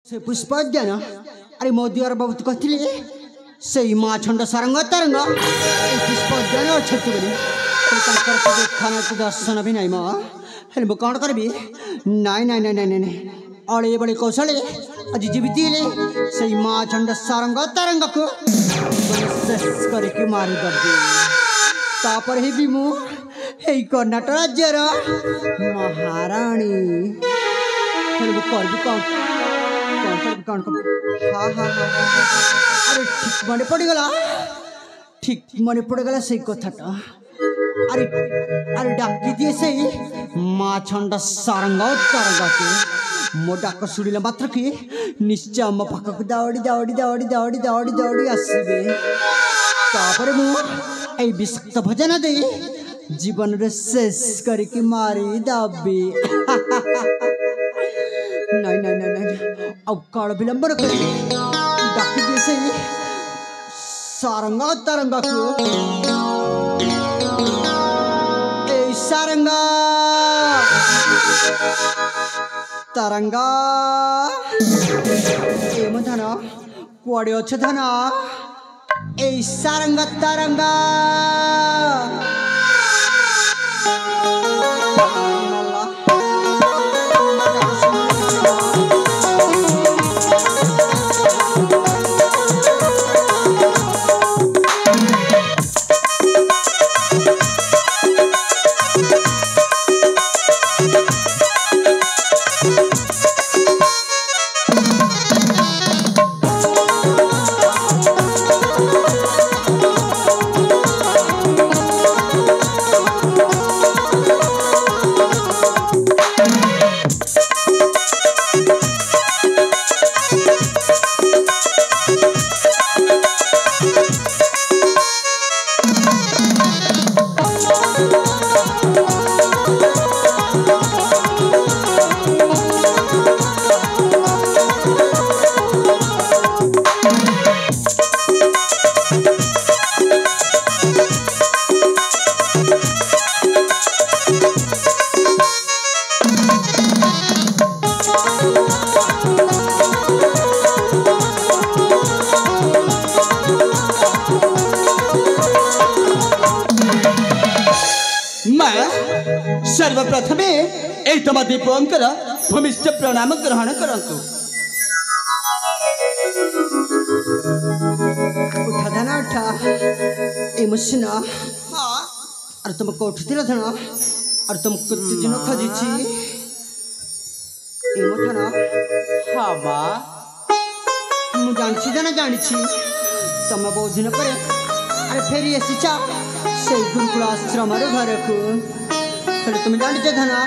से पुष्पोद्यान अरे मोदी और बहुत कहते से माँ छंड सारंग तरंग पुष्पोद्यान अच्छे खाना दर्शन भी नहीं माँ कौन करी नाई नाई नाई नाई नाई अड़े बड़े कौशल आज जीवित से माँ छंड सारंग तरंग को करके मारिदी तापर ही मुझे कर्णाटक राज्यर महाराणी कर कौन हाँ हाँ हाँ अरे ठीक मन पड़गला ठीक मन पड़गला से कथाटा अरे अरे डाकी दिए से माँ छंड सारंग तरंग के मो डाक शुणिला मात्र कि निश्चय मो पाखक दौड़ी दौड़ी दौड़ी दौड़ी दौड़ी दौड़ी आसबे तापर मु विषाक्त भोजन दे जीवन रे शेष करके मारी दाबी नहीं नहीं नहीं नहीं अब काल विलंबन कर डाकी दिए से सारंग तरंग को सारंग तरंग एम धन कुआड़े अच्छे धन ए सारंग तरंग सर्वप्रथमे तम दीपंकर भूमिष्ठ प्रणाम ग्रहण करंतु उठा धन उठा एमसिना और तुम कोठ दिला धन और तुम कुछ दिन खोजिछि एम धन हां बा मु जानछि धन जानिछि तुम बहुत दिन पर अरे फेरी आसीचा से गुरुकुल आश्रम रे घर को तुम जान धना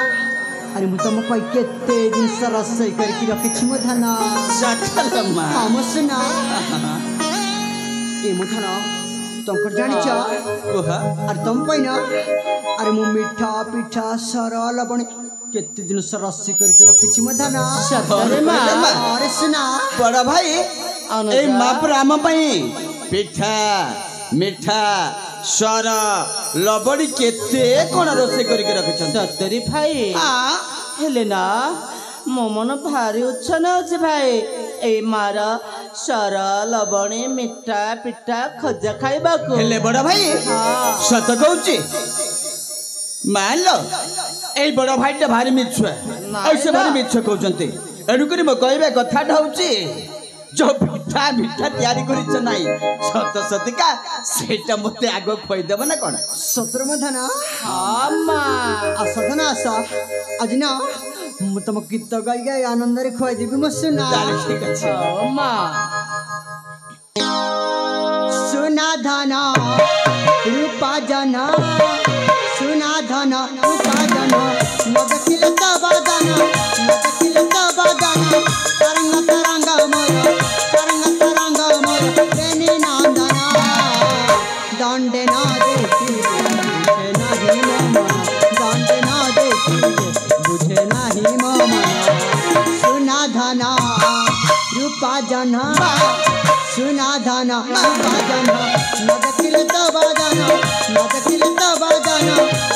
अरे मु तुम केते दिन रसोई करके रखी मो धना हम सुना ए मु धना तुम जान अरे तुम पैना अरे मु मीठा पीठा सर लवण केते दिन रसोई करके रखी मो धना अरे सुना बड़ा भाई ए मापुर आम पीठा मीठा सर लबड़ी केते कोन रोसे करके रखछन सतरी भाई हेले ना मो मन भारी उच्छन अछि भाई ए मारा सर लबणी मिठा पिठा खजा खाइबा को हेले बड़ा भाई सत कहउची मान लो ए बड़ा भाईटा भारी मिछुआ ऐसे भारी मिछ कहउचंती एडु करी म कहबे कथाटा होउची जो पिठा मिठा तैयारी करिछ नाही सत सतिका सेटा मते आगो खोइ देब ना कोन सतर मधना आमा असधना आसा आज ना मु तुम गीत गाई गाई आनंद रे खोइ देबी म सुना ठीक अछि अम्मा सुना धना रूपा जना सुना धना रूपा जना नदखिल तबादना नदखिल तबादना तरंग तरंग मोर तरंग तरंग मोर बेनी नंदना दंडे ना देखी बुझे नहीं मन दंडे ना देखी बुझे नहीं मन सुना धना रूपा जना सुना धना रूपा जना नदखिल तबादना नदखिल तबादना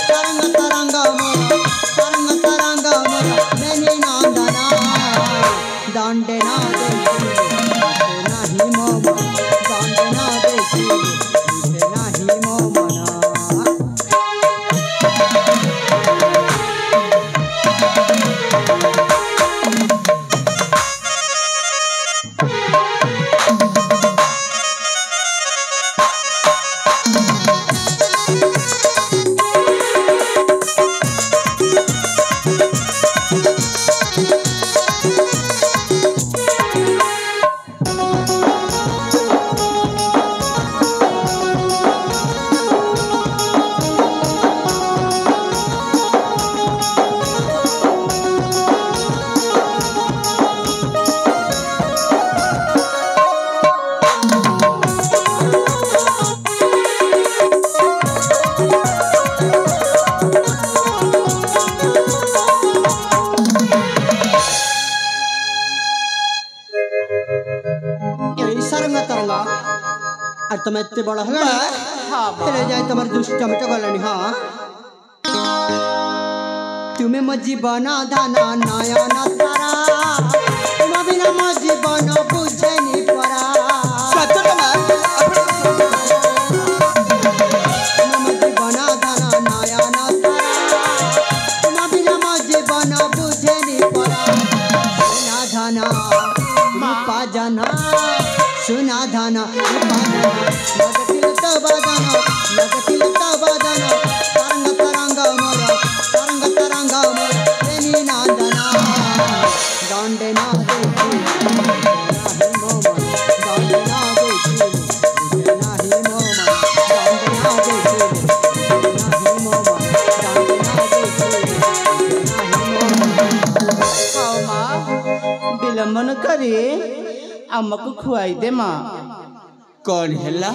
तरंग तरंग मोर बेनी नंदना दंडे ना ନାହିଁ ମୋ ମନ ଦଣ୍ଡ ନ ଦେଖିଲେ ବୁଝେ ନାହିଁ ମୋ ମନ। আর তুমি এত বড় হলে ফেলে যাই তোমার দুষ্টমিটা গলানি। হ্যাঁ তুমি মো জীবন ধান নয়ন তারা তুমি বিনা মো জীবন বুঝেনি পরা। তুমি মো জীবন ধান নয়ন তারা তুমি বিনা মো জীবন বুঝেনি পরা। সোনা ধান রূপা জানা সোনা ধান রূপা জানা লগতিল তো বাদন লগতিল তো বাদন তরঙ্গ তরঙ্গ মোর তরঙ্গ তরঙ্গ মোর প্রেমী নন্দন দণ্ডে না দেখি নাহি মো মন দণ্ডে না দেখি বুঝে নাহি মো মন দণ্ডে না দেখি নাহি মো মন দণ্ডে না দেখি নাহি মো মন। খাও মা বিলম্বন କରି ଆମକୁ ଖୁଆଇ ଦେ ମା। କଣ ହେଲା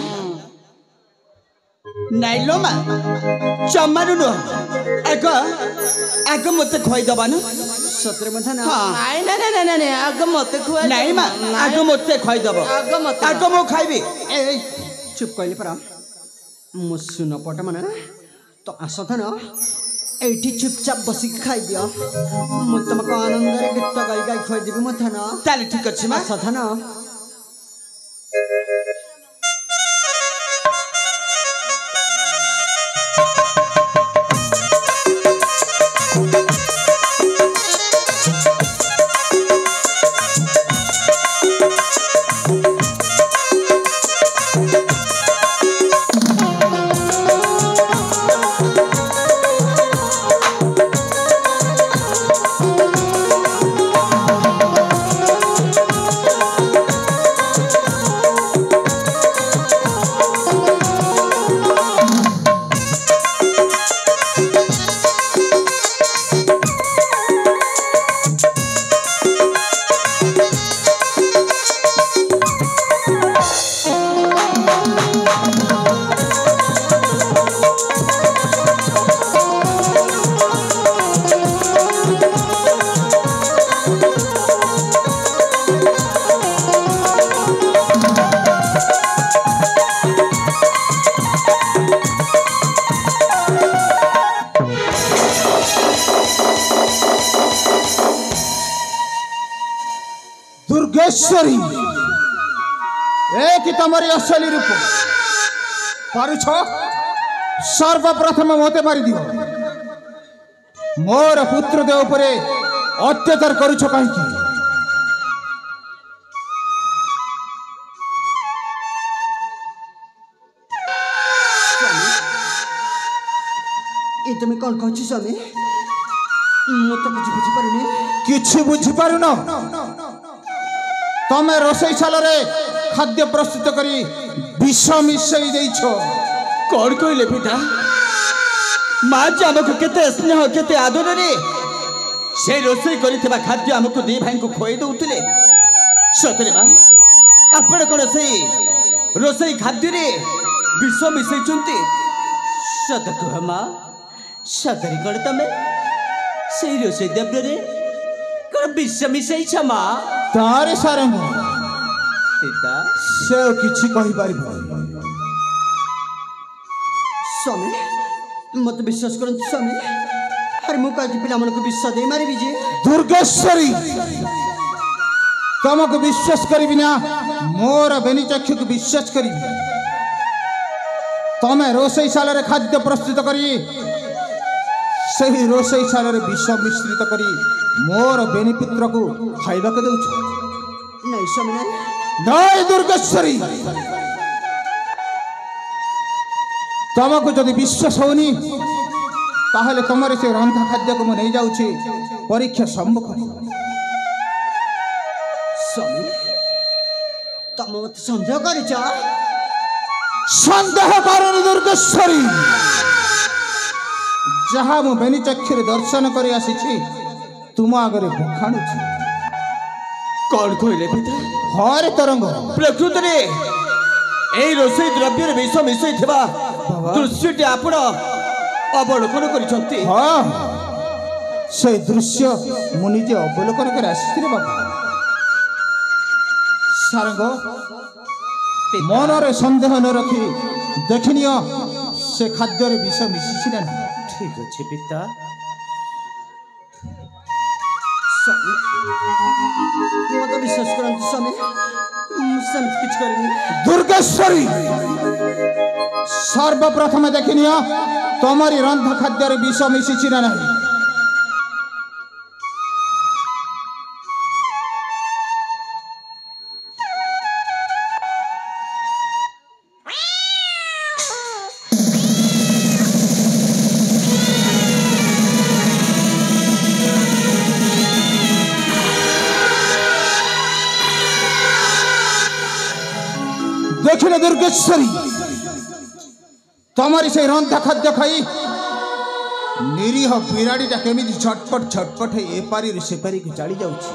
ନାଇଲୋ ମା ଜମାରୁ ନୁହଁ ଆଗ ଆଗ ମତେ ଖୁଆଇଦବା ନା। ସତରେ ମଧ୍ୟ ନା ନାଇଁ ନାଇଁ ନାଇଁ ନାଇଁ ନାଇଁ ଆଗ ମତେ ଖୁଆଇ ନାଇଁ ମା ଆଗ ମତେ ଖୁଆଇଦବ ଆଗ ମତେ ଆଗ ମୁଁ ଖାଇବି। এই চুপ কইলি পরা মো শুন পট মানে তো আসথন এইটি চুপচাপ বসি খাই দিও মু তোমাকে আনন্দরে গীত গাই গাই খুয়াই দেবি মথন। তাহলে ঠিক ଅଛି মা। আসথন दुर्गेश्वरी एक तमरी असली रूप पारुछ सर्वप्रथम मते मारी दियो मोर पुत्र देव पर अत्याचार करुछ कहीं ये तुम कौन कहू स्वामी मु तो कुछ बुझी पारुनी किछि बुझी पारुन तमे रोषैशाल रे खाद्य प्रस्तुत करी विष मिसई देइछो कौन कहले पिता माँ जी आमको केते स्नेह केते आदर रे से रोषई करिथिबा खाद्य आमको दी भाई को खोई दउतले सतरे बा आपण कोन से रोषई खाद्य रे विष मिसई चुंती सत कह माँ सतरी कण तमे से रोषई द्रव्य रे कण विष मिसई छ माँ तारे सारे पिता से किछि कहि पारिबो स्वामी मत विश्वास करंतु स्वामी अरे मु काजी पिला मन को विश्वास दे मारी बिजे दुर्गेश्वरी तुमको विश्वास करी ना मोर बेनी चक्षु को विश्वास करी तमें रोषईशाल खाद्य प्रस्तुत करी सही रोषईशाल विष मिश्रित करी मोर बेनी पुत्र को खाइबा के दउछ नहीं स्वामी नहीं जय दुर्गेश्वरी तुमको जदि विश्वास होनी ताहले तुमरे से रंधा खाद्य को नहीं जाउछि परीक्षा सम्मुख स्वामी तुम मत संदेह करिछ संदेह करनी दुर्गेश्वरी जहाँ मु बेनी चक्षुरे दर्शन कर आसी तुम आगे बखाणु कौन कहले पिता हरे तरंग प्रकृति रे एई रोषेई द्रव्य विष मिसई थिबा दृश्यटी आपण अवलोकन करिसंती हाँ से दृश्य मु निजे अवलोकन कर आसी बाबा सारंग मनरे संदेह न रखी देखनियो से खाद्य विष मिशी ना ठीक अच्छे पिता स्वामी मत विश्वास करंतु स्वामी समित कुछ करनी दुर्गेश्वरी सर्वप्रथम देखनियो तमरी रंध खाद्य विष मिशी ना नहीं देखने दुर्गेश्वरी तमरी से रंधा खाद्य खाई निरीह बिराड़ीटा केमी झटपट झटपट ए पारी से पारी को चली जाउछि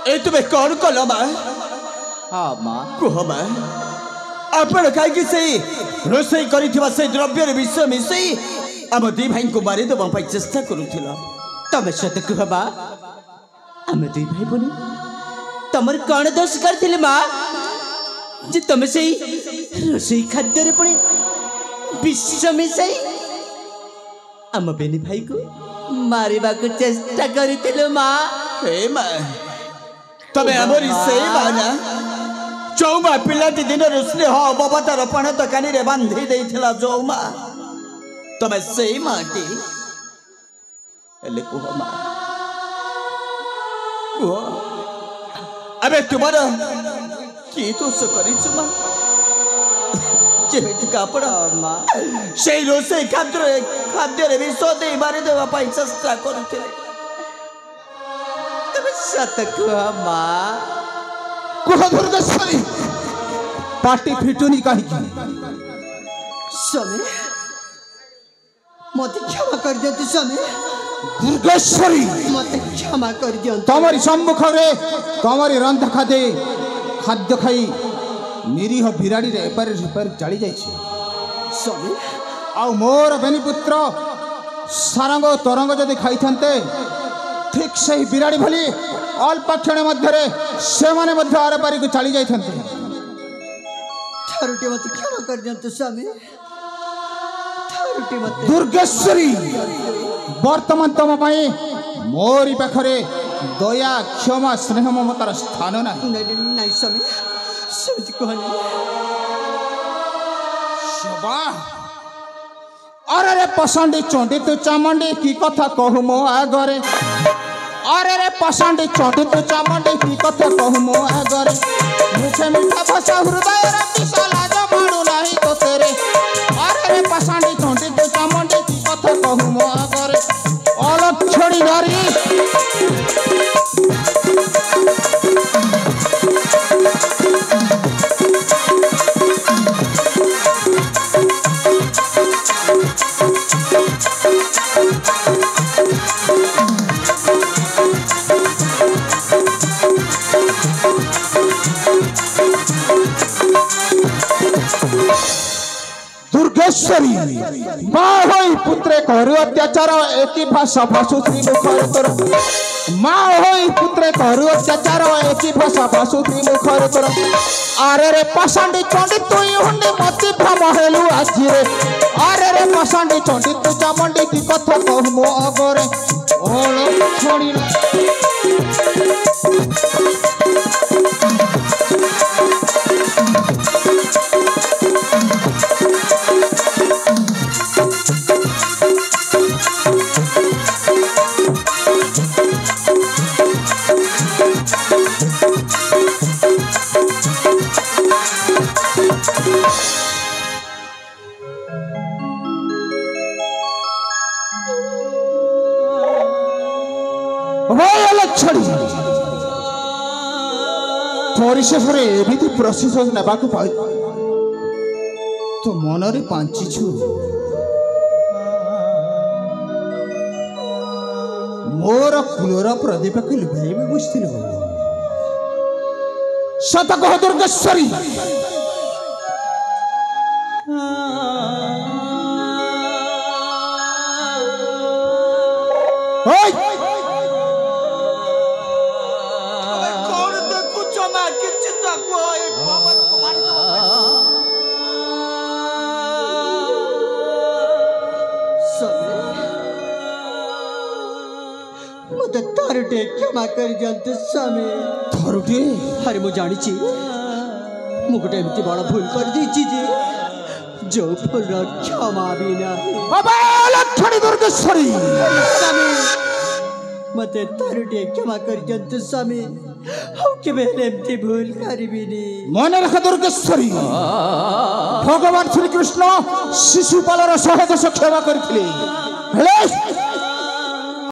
ए तुमे कौन कल माँ हाँ माँ कुह माँ आपण कहीं से रोषेई करिथिबा से द्रव्य विष मिसई आम दी भाई को मारी देवा पाई चेष्टा करुथिला तमें सत कह बा आम दुई भाई बनी तमर कौन दोष करथिले माँ जे तमें से रोषेई खाद्य रे पड़े विष मिसई आम बेनी भाई को मारिबा को चेष्टा करथिले माँ हे माँ तबे हमरी से माना चौमा पिलाटी दिन स्नेह अवतार पण तकानी रे बांधी देइथिला चौमा तबे से माटी एले कुह माँ कुह अबे तुम्हारा की दोष करिछु माँ जेमिति कापड़ माँ से रोषेई खाद्य रे विष दे मारी देवा पाई चेष्टा करुथिले सत कह माँ कुह दुर्गेश्वरी पाटी फिटुनी कहीं स्वामी मत क्षमा कर दियंतु स्वामी दुर्गेश्वरी मत क्षमा कर दियंतु तमरी सम्मुख रे तमरी रंध खाद्य खाई निरीह बिराड़ी रे एपार सेपार चली जाइछि स्वामी आ मोर बेनी पुत्र सारंग तरंग जदि खाई थांते ठीक से बिराड़ी भली अल्प क्षण मध्य से माने मध्य आर पारी को चली जाइथंते थारुटी मत क्षमा कर दियंतु स्वामी थारुटी मत दुर्गेश्वरी वर्तमान तम पाई मोरी पाखरे दया क्षमा स्नेह ममतार स्थान ना नहीं स्वामी सेमति कहनी अरे रे पसंदी चंडी तू चामुंडी की कथा कहू मो आगरे अरे रे पसंदी चंडी तू चामुंडी की कथा कहू मो आगरे मुखे मीठा भाषा हृदय रे विशाला जमाणु नाही तो तेरे अरे रे पसंदी चंडी तू चामुंडी की कथा कहू मो आगरे अलग छोड़ी धरी दुर्गेश्वरी बाहोई पुत्रे करू अत्याचार एकी भाषा भाषु श्री मुखर तोर माँ होई पुत्रे करू अत्याचार एकी भाषा भाषुत्री मुखर तोर अरे रे पाषांडी चंडी तुई हुंडी मती भ्रम हेलु आज रे अरे रे पाषांडी चंडी तू चामुंडी की कथा कहू मो अगरे ओळ छोड़ी ପରିଶେଷରେ ଏମିତି ପ୍ରଶିଷ ନେବାକୁ ପାଇ ତୋ ମନରେ ପାଞ୍ଚିଛୁ ମୋର କୁଳର ପ୍ରଦୀପକୁ ଲିଭାଇବି ବସିଥିଲୁ ସତ କହ ଦୁର୍ଗେଶ୍ୱରୀ मते तारटे क्षमा कर जानते स्वामी थरुटे अरे मु जानी छी मु गोटे एमती बड़ा भूल कर दीची जे जो फल क्षमा भी नाही बाबा लक्ष्मी दुर्गेश्वरी स्वामी मते तारटे क्षमा कर जानते स्वामी हौ के बेले एमती भूल करबिनी मने रख दुर्गेश्वरी भगवान श्री कृष्ण शिशुपालर 100 क्षमा करथिले हेले